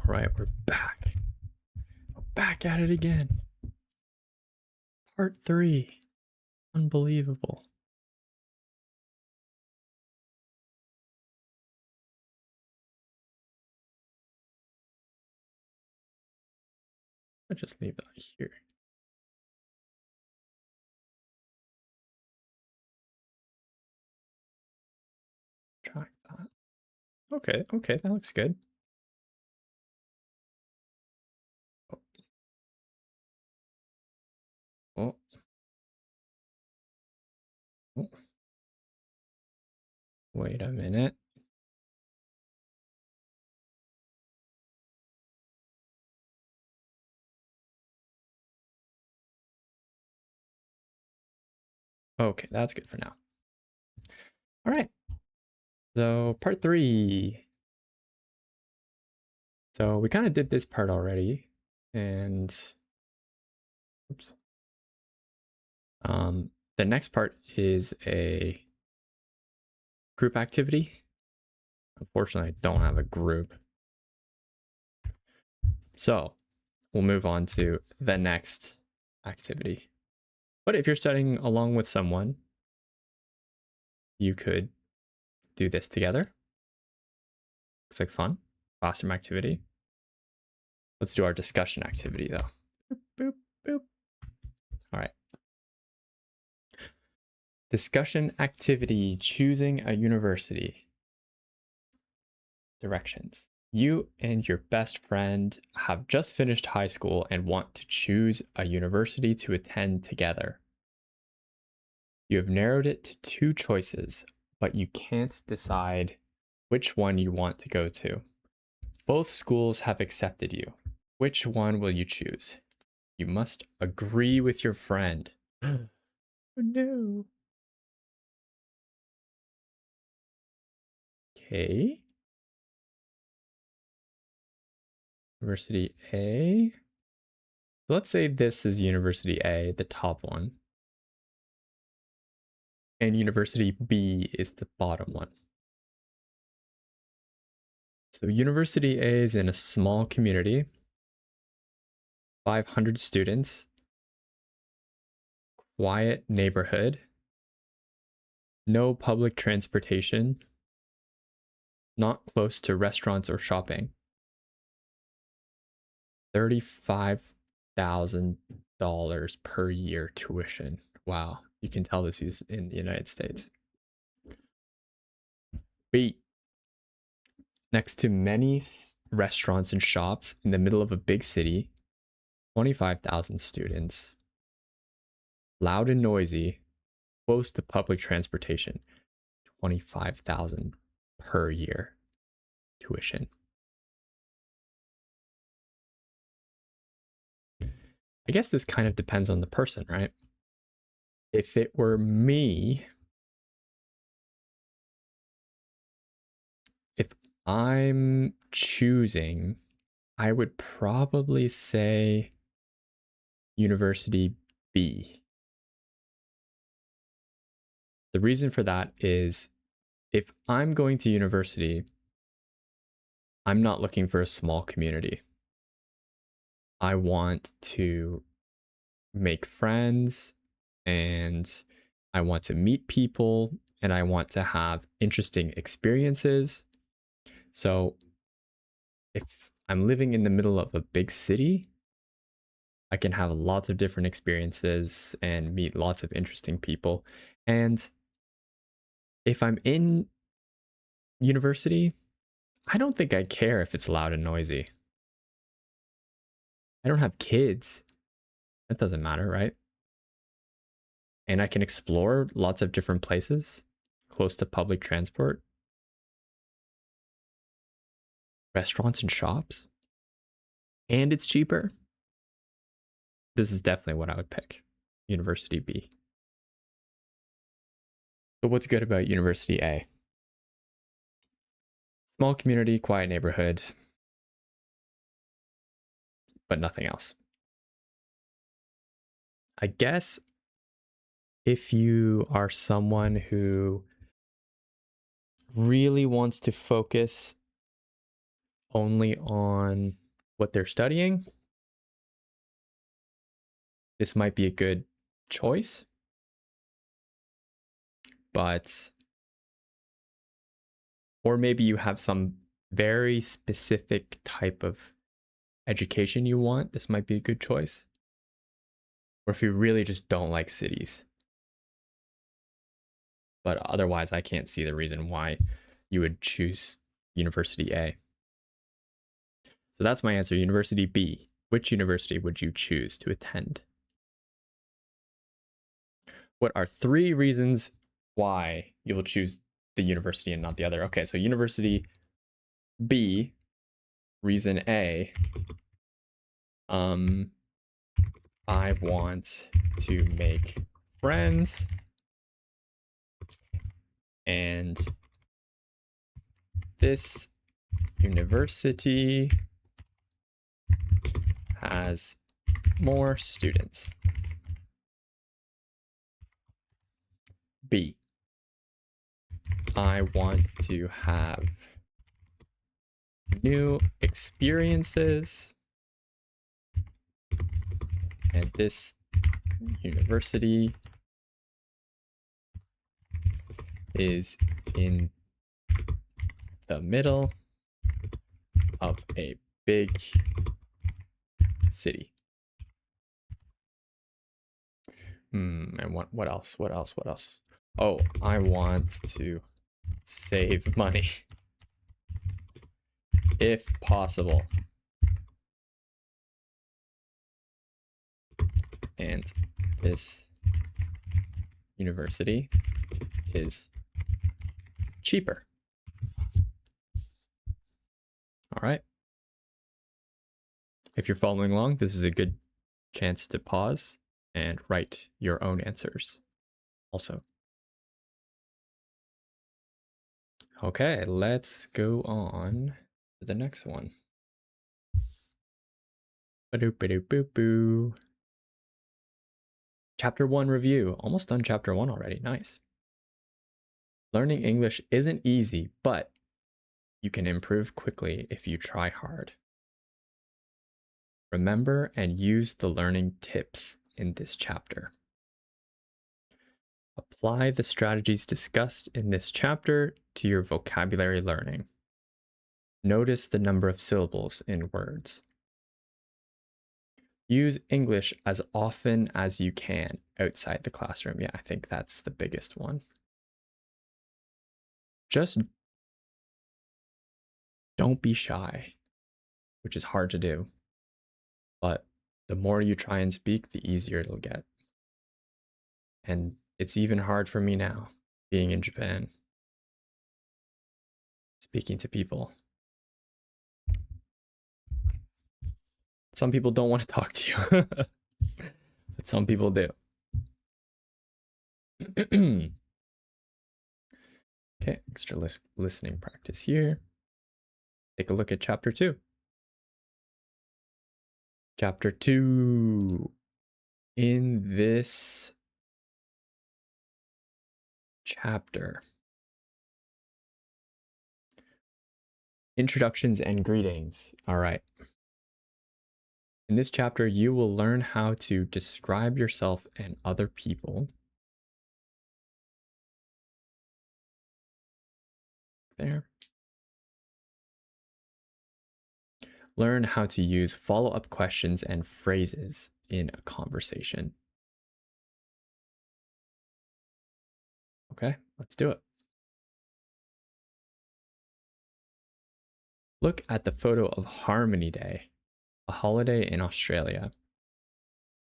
right, we're back. We're back at it again. Part 3. Unbelievable. I'll just leave that here. Track that. Okay, that looks good. Oh. Oh. Wait a minute. Okay, that's good for now. All right. So part 3. So we kind of did this part already, and oops. The next part is a group activity. Unfortunately, I don't have a group. So we'll move on to the next activity. But if you're studying along with someone, you could do this together. Looks like fun. Classroom activity. Let's do our discussion activity though. Boop, boop, boop. All right. Discussion activity, choosing a university. Directions. You and your best friend have just finished high school and want to choose a university to attend together. You have narrowed it to 2 choices, but you can't decide which one you want to go to. Both schools have accepted you. Which one will you choose? You must agree with your friend. Oh no. Okay. University A. So let's say this is University A, the top one. And University B is the bottom one. So University A is in a small community, 500 students, quiet neighborhood, no public transportation, not close to restaurants or shopping. $35,000 per year tuition. Wow, you can tell this is in the United States. B. Next to many restaurants and shops in the middle of a big city, 25,000 students. Loud and noisy, close to public transportation, 25,000 per year tuition. I guess this kind of depends on the person, right? If it were me, if I'm choosing, I would probably say University B. The reason for that is if I'm going to university, I'm not looking for a small community. I want to make friends and I want to meet people and I want to have interesting experiences. So if I'm living in the middle of a big city, I can have lots of different experiences and meet lots of interesting people. And if I'm in university, I don't think I care if it's loud and noisy. I don't have kids. That doesn't matter, right? And I can explore lots of different places close to public transport, restaurants and shops, and it's cheaper. This is definitely what I would pick. University B. But what's good about University A? Small community, quiet neighborhood, but nothing else. I guess if you are someone who really wants to focus only on what they're studying, this might be a good choice. But, or maybe you have some very specific type of education you want, this might be a good choice. Or if you really just don't like cities. But otherwise, I can't see the reason why you would choose University A. So that's my answer, University B. Which university would you choose to attend? What are 3 reasons why you will choose the university and not the other? Okay, so University B, reason A, I want to make friends and this university has more students. B, I want to have new experiences and this university is in the middle of a big city. And what else? Oh, I want to save money if possible. And this university is cheaper. All right. If you're following along, this is a good chance to pause and write your own answers also. Okay, let's go on to the next one. Ba-doop-ba-doop-boop-boo. Chapter 1 review. Almost done chapter 1 already. Nice. Learning English isn't easy, but you can improve quickly if you try hard. Remember and use the learning tips in this chapter. Apply the strategies discussed in this chapter to your vocabulary learning. Notice the number of syllables in words. Use English as often as you can outside the classroom. Yeah, I think that's the biggest one. Just don't be shy, which is hard to do. But the more you try and speak, the easier it'll get. And it's even hard for me now, being in Japan, speaking to people. Some people don't want to talk to you, but some people do. Okay, extra listening practice here. Take a look at chapter 2. Chapter 2. In this chapter, introductions and greetings. All right. In this chapter, you will learn how to describe yourself and other people. There. Learn how to use follow-up questions and phrases in a conversation. Okay, let's do it. Look at the photo of Harmony Day, a holiday in Australia.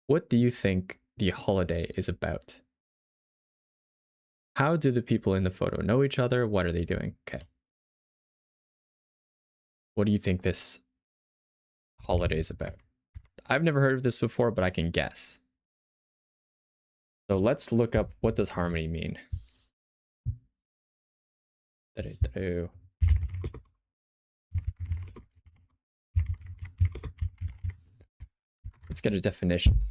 What do you think the holiday is about? How do the people in the photo know each other? What are they doing? Okay. What do you think this holiday is about? I've never heard of this before, but I can guess. So let's look up, what does harmony mean? Let's get a definition.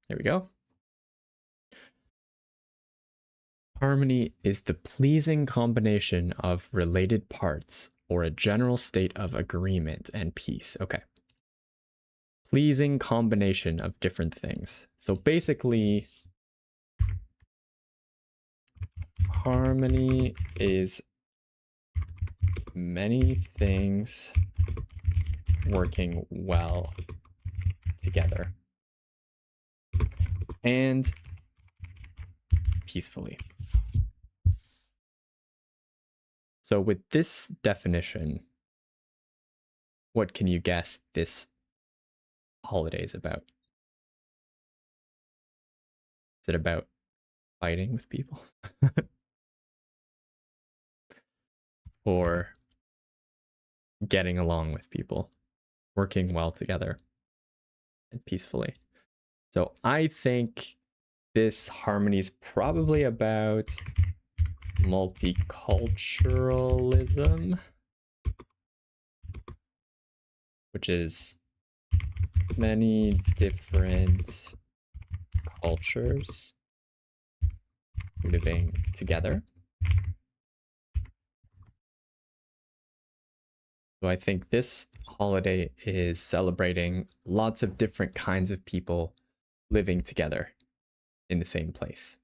There we go. Harmony is the pleasing combination of related parts or a general state of agreement and peace. Okay. Pleasing combination of different things. So basically, harmony is many things working well together and peacefully. So with this definition, what can you guess this holiday is about? Is it about fighting with people? Or getting along with people, working well together and peacefully? So I think this harmony is probably about multiculturalism, which is many different cultures living together. So I think this holiday is celebrating lots of different kinds of people living together in the same place.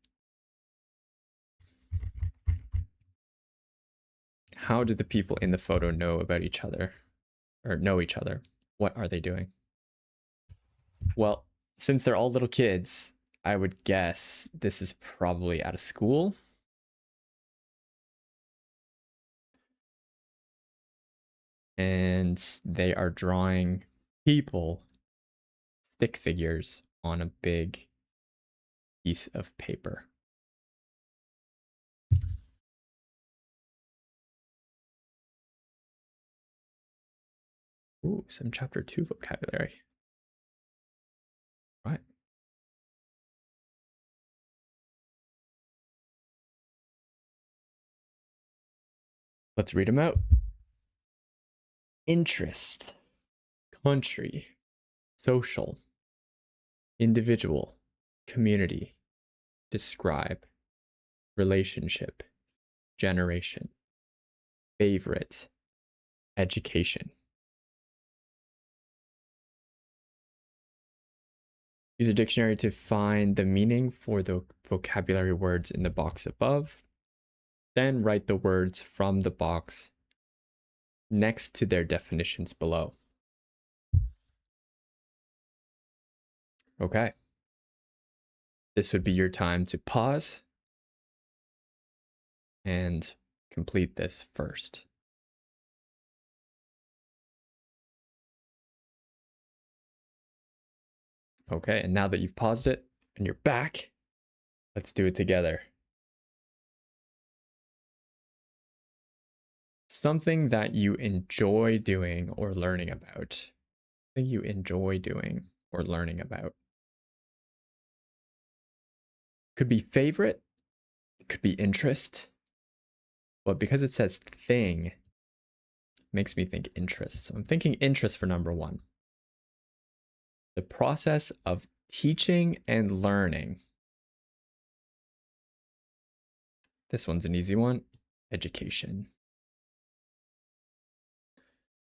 How do the people in the photo know about each other or know each other? What are they doing? Well, since they're all little kids, I would guess this is probably at a school. And they are drawing people, stick figures, on a big piece of paper. Ooh, some chapter 2 vocabulary. Right. Let's read them out. Interest, country, social, individual, community, describe, relationship, generation, favorite, education. Use a dictionary to find the meaning for the vocabulary words in the box above. Then write the words from the box next to their definitions below. Okay. This would be your time to pause and complete this first. Okay, and now that you've paused it and you're back, let's do it together. Something that you enjoy doing or learning about. Something you enjoy doing or learning about. Could be favorite, it could be interest, but because it says thing, it makes me think interest. So I'm thinking interest for number 1. The process of teaching and learning. This one's an easy one. Education.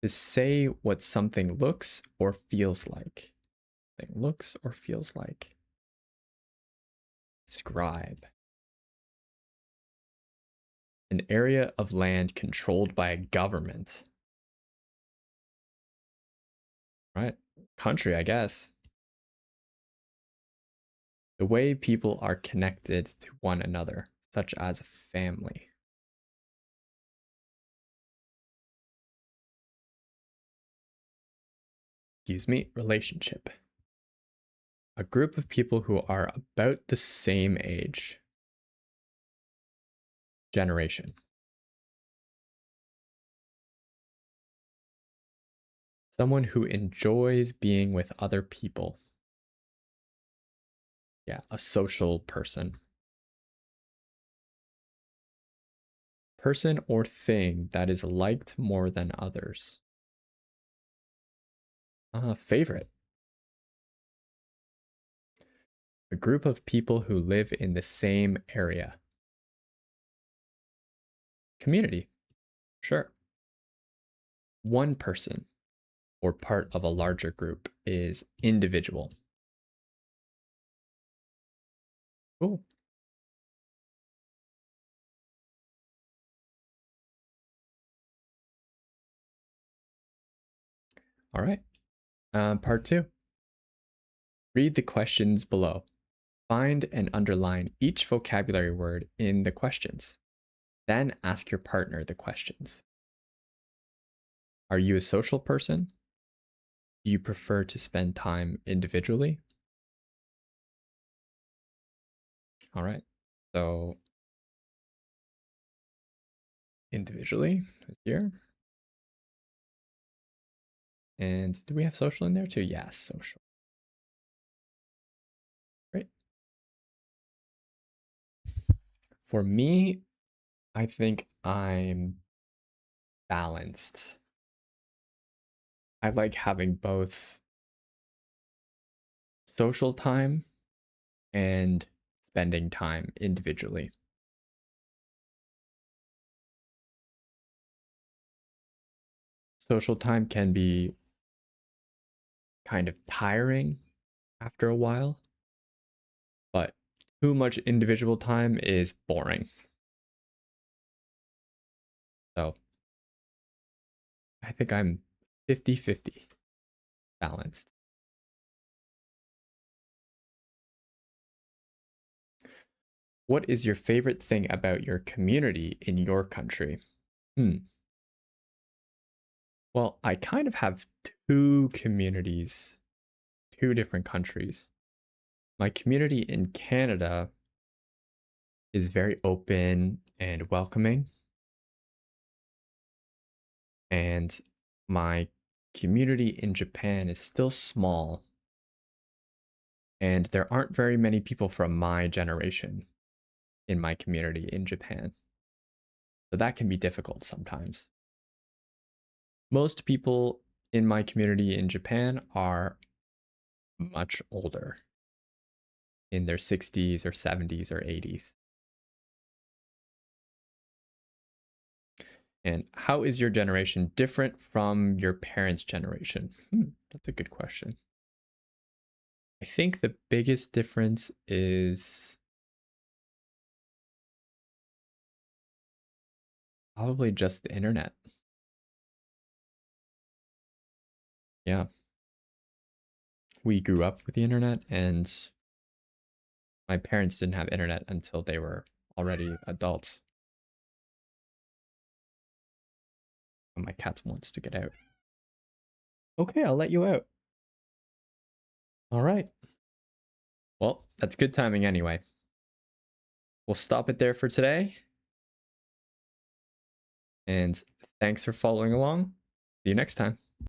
To say what something looks or feels like. Something looks or feels like. Describe. An area of land controlled by a government. Right? Country, I guess. The way people are connected to one another, such as a family. Excuse me, relationship. A group of people who are about the same age. Generation. Someone who enjoys being with other people. Yeah, a social person. Person or thing that is liked more than others. Favorite. A group of people who live in the same area. Community. Sure. One person or part of a larger group is individual. Cool. All right. Part two. Read the questions below. Find and underline each vocabulary word in the questions. Then ask your partner the questions. Are you a social person? Do you prefer to spend time individually? All right. So individually here. And do we have social in there too? Yes, social. Great. For me, I think I'm balanced. I like having both social time and spending time individually. Social time can be kind of tiring after a while, but too much individual time is boring. So I think I'm 50-50 balanced. What is your favorite thing about your community in your country? Well, I kind of have two communities, two different countries. My community in Canada is very open and welcoming. And my community in Japan is still small. And there aren't very many people from my generation in my community in Japan. So that can be difficult sometimes. Most people in my community in Japan are much older, in their 60s or 70s or 80s. And how is your generation different from your parents' generation? That's a good question. I think the biggest difference is probably just the internet. Yeah. We grew up with the internet, and my parents didn't have internet until they were already adults. And my cat wants to get out. Okay, I'll let you out. All right. Well, that's good timing anyway. We'll stop it there for today. And thanks for following along. See you next time.